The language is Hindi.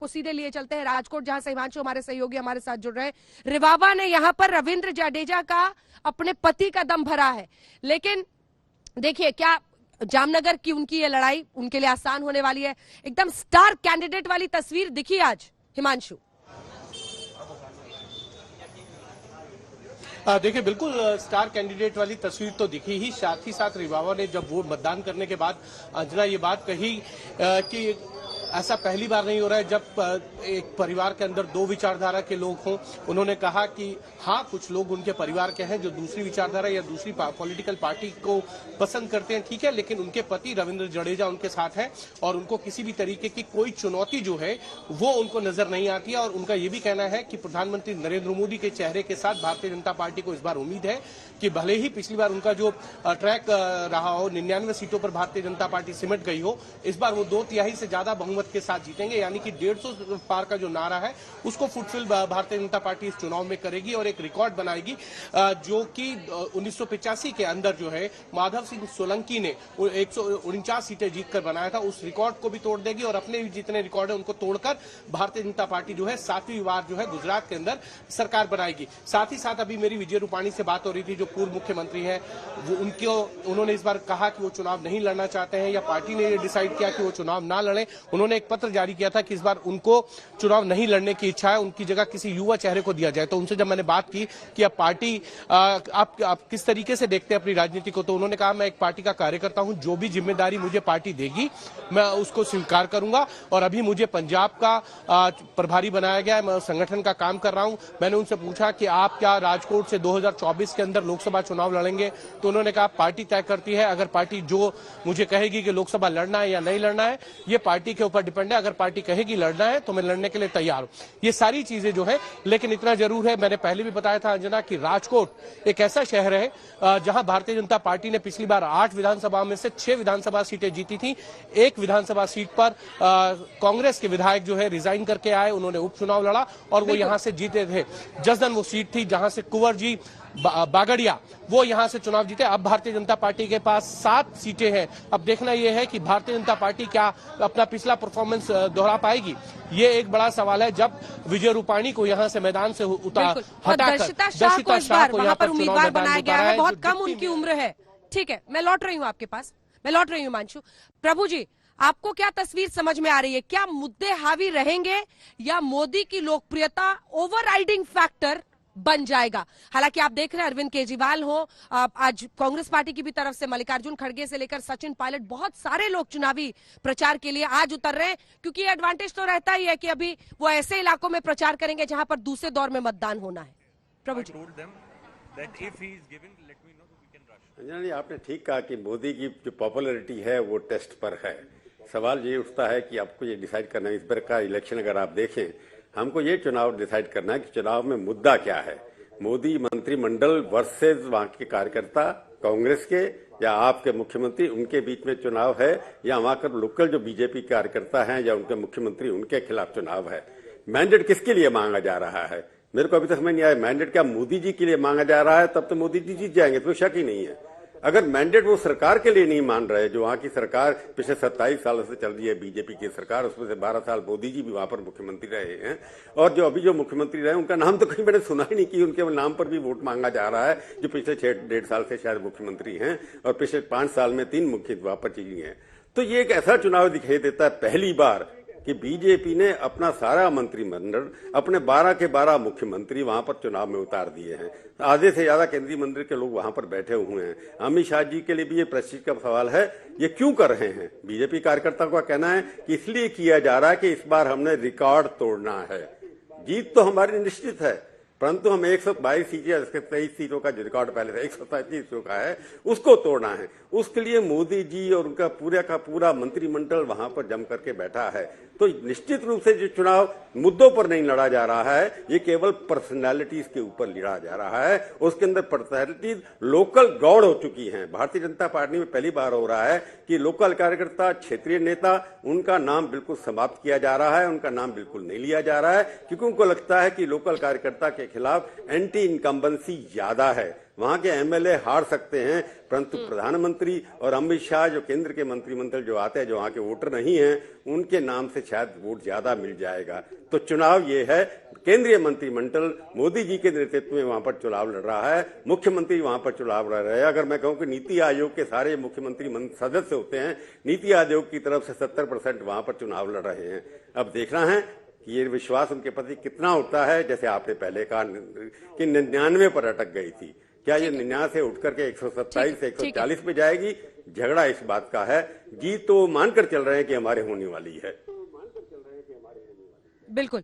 को सीधे लिए चलते हैं राजकोट, जहां से हिमांशु हमारे सहयोगी हमारे साथ जुड़ रहे हैं। रिवावा ने यहां पर रविंद्र जडेजा का अपने पति का दम भरा है, लेकिन देखिए क्या जामनगर की उनकी ये लड़ाई उनके लिए आसान होने वाली है। एकदम स्टार कैंडिडेट वाली तस्वीर दिखी आज हिमांशु। देखिए बिल्कुल स्टार कैंडिडेट वाली तस्वीर तो दिखी ही, साथ ही साथ रिवावा ने जब वोट मतदान करने के बाद अंजना ये बात कही कि ऐसा पहली बार नहीं हो रहा है जब एक परिवार के अंदर दो विचारधारा के लोग हों। उन्होंने कहा कि हाँ, कुछ लोग उनके परिवार के हैं जो दूसरी विचारधारा या दूसरी पॉलिटिकल पार्टी को पसंद करते हैं, ठीक है, लेकिन उनके पति रविंद्र जडेजा उनके साथ हैं और उनको किसी भी तरीके की कोई चुनौती जो है वो उनको नजर नहीं आती है। और उनका ये भी कहना है कि प्रधानमंत्री नरेंद्र मोदी के चेहरे के साथ भारतीय जनता पार्टी को इस बार उम्मीद है कि भले ही पिछली बार उनका जो ट्रैक रहा हो 99 सीटों पर भारतीय जनता पार्टी सिमट गई हो, इस बार वो 2/3 से ज्यादा बहुमत के साथ जीतेंगे, यानी कि 150 पार का जो नारा है उसको फुलफिल भारतीय जनता पार्टी इस चुनाव में करेगी और एक रिकॉर्ड बनाएगी जो कि 1985 के अंदर जो है माधव सिंह सोलंकी ने 149 सीटें जीतकर बनाया था, उस रिकॉर्ड को भी तोड़ देगी और अपने जितने रिकॉर्ड है उनको तोड़कर भारतीय जनता पार्टी जो है 7वीं बार जो है गुजरात के अंदर सरकार बनाएगी। साथ ही साथ अभी मेरी विजय रूपाणी से बात हो रही थी, जो पूर्व मुख्यमंत्री हैं, उन्होंने इस बार कहा कि वो चुनाव नहीं लड़ना चाहते हैं या पार्टी ने ये डिसाइड किया कि वो चुनाव ना लड़े। उन्होंने एक पत्र जारी किया था कि इस बार उनको चुनाव नहीं लड़ने की इच्छा है, उनकी जगह किसी युवा चेहरे को दिया जाए। तो उनसे जब मैंने बात की कि अब पार्टी आप किस तरीके से देखते हैं अपनी राजनीति को, तो उन्होंने कहा मैं एक पार्टी का कार्यकर्ता हूं, जो भी जिम्मेदारी मुझे पार्टी देगी मैं उसको स्वीकार करूंगा और अभी मुझे पंजाब का प्रभारी बनाया गया है, मैं संगठन का काम कर रहा हूं। मैंने उनसे पूछा कि आप क्या राजकोट से 2024 के अंदर लोकसभा चुनाव लड़ेंगे, तो उन्होंने कहा पार्टी तय करती है, अगर पार्टी जो मुझे कहेगी कि लोकसभा लड़ना है या नहीं लड़ना है ये पार्टी के ऊपर डिपेंड है, अगर पार्टी कहेगी लड़ना है तो मैं लड़ने के लिए तैयार हूं। ये सारी चीजें जो है, लेकिन इतना जरूर है, मैंने पहले भी बताया था अंजना कि राजकोट एक ऐसा शहर है जहां भारतीय जनता पार्टी ने पिछली बार 8 विधानसभा में से 6 विधानसभा सीटें जीती थी। एक विधानसभा सीट पर कांग्रेस के विधायक जो है रिजाइन करके आए, उन्होंने उपचुनाव लड़ा और वो यहां से जीते थे। जसदन वो सीट थी जहां से कुंवर जी बागड़िया वो यहां से चुनाव जीते। अब भारतीय जनता पार्टी के पास 7 सीटें हैं। अब देखना यह है कि भारतीय जनता पार्टी क्या अपना पिछला परफॉर्मेंस दोहरा पाएगी, ये एक बड़ा सवाल है। जब विजय रूपाणी को यहां से मैदान से हटाकर दर्शिता शाह को वहां पर उम्मीदवार बनाया गया है, बहुत कम उनकी उम्र है। ठीक है, मैं लौट रही हूँ आपके पास, मैं लौट रही हूँ हिमांशु। प्रभु जी, आपको क्या तस्वीर समझ में आ रही है? क्या मुद्दे हावी रहेंगे या मोदी की लोकप्रियता ओवरराइडिंग फैक्टर बन जाएगा? हालांकि आप देख रहे हैं अरविंद केजरीवाल हो, आज कांग्रेस पार्टी की भी तरफ से मल्लिकार्जुन खड़गे से लेकर सचिन पायलट, बहुत सारे लोग चुनावी प्रचार के लिए आज उतर रहे हैं, क्योंकि ये एडवांटेज तो रहता ही है कि अभी वो ऐसे इलाकों में प्रचार करेंगे जहां पर दूसरे दौर में मतदान होना है। प्रभु जी, अंजना, आपने ठीक कहा कि मोदी की जो पॉपुलैरिटी है वो टेस्ट पर है। सवाल ये उठता है कि आपको ये डिसाइड करना है, इस बार का इलेक्शन अगर आप देखें, हमको ये चुनाव डिसाइड करना है कि चुनाव में मुद्दा क्या है। मोदी मंत्रिमंडल वर्सेस वहां के कार्यकर्ता कांग्रेस के या आपके मुख्यमंत्री, उनके बीच में चुनाव है, या वहां कर लोकल जो बीजेपी कार्यकर्ता हैं या उनके मुख्यमंत्री, उनके खिलाफ चुनाव है। मैंडेट किसके लिए मांगा जा रहा है? मेरे को अभी तक समझ नहीं आया। मैंडेट क्या मोदी जी के लिए मांगा जा रहा है? तब तो मोदी जी जीत जाएंगे, तो शक ही नहीं है। अगर मैंडेट वो सरकार के लिए नहीं मान रहे, जो वहां की सरकार पिछले 27 सालों से चल रही है बीजेपी की सरकार, उसमें से 12 साल मोदी जी भी वहां पर मुख्यमंत्री रहे हैं, और जो अभी जो मुख्यमंत्री रहे उनका नाम तो कहीं मैंने सुना ही नहीं कि उनके नाम पर भी वोट मांगा जा रहा है, जो पिछले 6-1.5 साल से शायद मुख्यमंत्री हैं और पिछले 5 साल में 3 मुख्य वहां पर चीजें हैं। तो ये एक ऐसा चुनाव दिखाई देता है पहली बार कि बीजेपी ने अपना सारा मंत्रिमंडल, अपने 12 के 12 मुख्यमंत्री वहां पर चुनाव में उतार दिए हैं। आधे से ज्यादा केंद्रीय मंत्री के लोग वहां पर बैठे हुए हैं। अमित शाह जी के लिए भी ये प्रेस्टीज का सवाल है, ये क्यों कर रहे हैं? बीजेपी कार्यकर्ताओं का कहना है कि इसलिए किया जा रहा है कि इस बार हमने रिकॉर्ड तोड़ना है। जीत तो हमारी निश्चित है, परंतु हम 122 सीटें, 23 सीटों का जो रिकॉर्ड पहले से 137 सीटों का है, उसको तोड़ना है। उसके लिए मोदी जी और उनका पूरा का पूरा मंत्रिमंडल वहां पर जम करके बैठा है। तो निश्चित रूप से जो चुनाव मुद्दों पर नहीं लड़ा जा रहा है, ये केवल पर्सनालिटीज के ऊपर लड़ा जा रहा है। उसके अंदर पर्सनालिटीज लोकल गौड़ हो चुकी हैं। भारतीय जनता पार्टी में पहली बार हो रहा है कि लोकल कार्यकर्ता, क्षेत्रीय नेता, उनका नाम बिल्कुल समाप्त किया जा रहा है, उनका नाम बिल्कुल नहीं लिया जा रहा है, क्योंकि उनको लगता है कि लोकल कार्यकर्ता के खिलाफ एंटी इनकम्बेंसी ज्यादा है। वहां के एमएलए हार सकते हैं, परंतु प्रधानमंत्री और अमित शाह जो केंद्र के मंत्रिमंडल जो आते हैं, जो वहां के वोटर नहीं हैं, उनके नाम से शायद वोट ज्यादा मिल जाएगा। तो चुनाव ये है, केंद्रीय मंत्रिमंडल मोदी जी के नेतृत्व में वहां पर चुनाव लड़ रहा है, मुख्यमंत्री वहां पर चुनाव लड़ रहे हैं। अगर मैं कहूं कि नीति आयोग के सारे मुख्यमंत्री सदस्य होते हैं, नीति आयोग की तरफ से 70% वहां पर चुनाव लड़ रहे हैं। अब देखना है कि ये विश्वास उनके प्रति कितना उठता है। जैसे आपने पहले कहा कि 99 पर अटक गई थी, क्या ये 99 से उठ करके 127 से 140 पे जाएगी? झगड़ा इस बात का है। जीत तो मानकर चल रहे हैं कि हमारे होने वाली है। बिल्कुल।